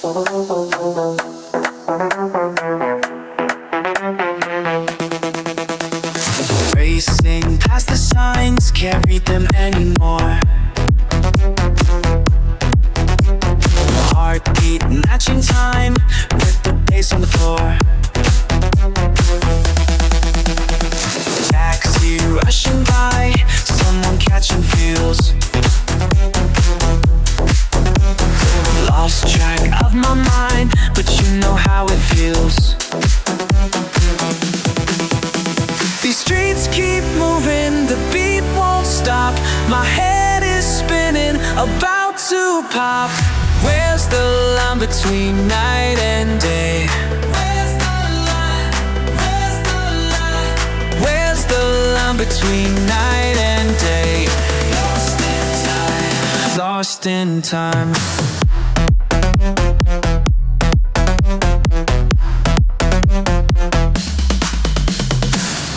Racing past the signs, can't read them anymore. The heartbeat matching time with the bass on the floor. Taxi rushing by, someone catching feels. Lost track of my mind, but you know how it feels. These streets keep moving, the beat won't stop. My head is spinning, about to pop. Where's the line between night and day? Where's the line? Where's the line? Where's the line between night and day? Lost in time. Lost in time.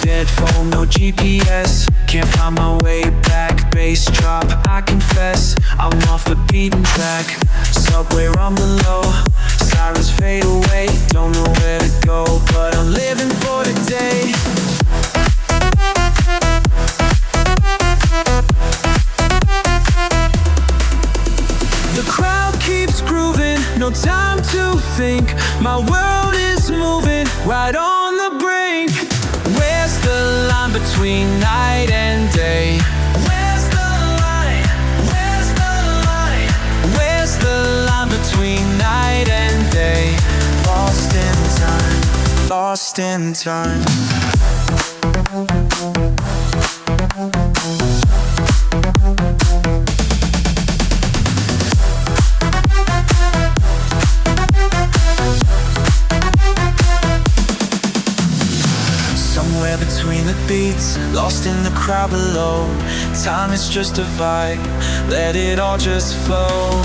Dead phone, no GPS, can't find my way back. Bass drop, I confess, I'm off the beaten track. Subway rumbling low, sirens fade away. Don't know where to go, but I'm living for the day. The crowd keeps grooving, no time to think. My world is moving, right on the brink. Where's the line between night and day? Where's the line? Where's the line? Where's the line between night and day? Lost in time. Lost in time. Somewhere between the beats, lost in the crowd below. Time is just a vibe, let it all just flow.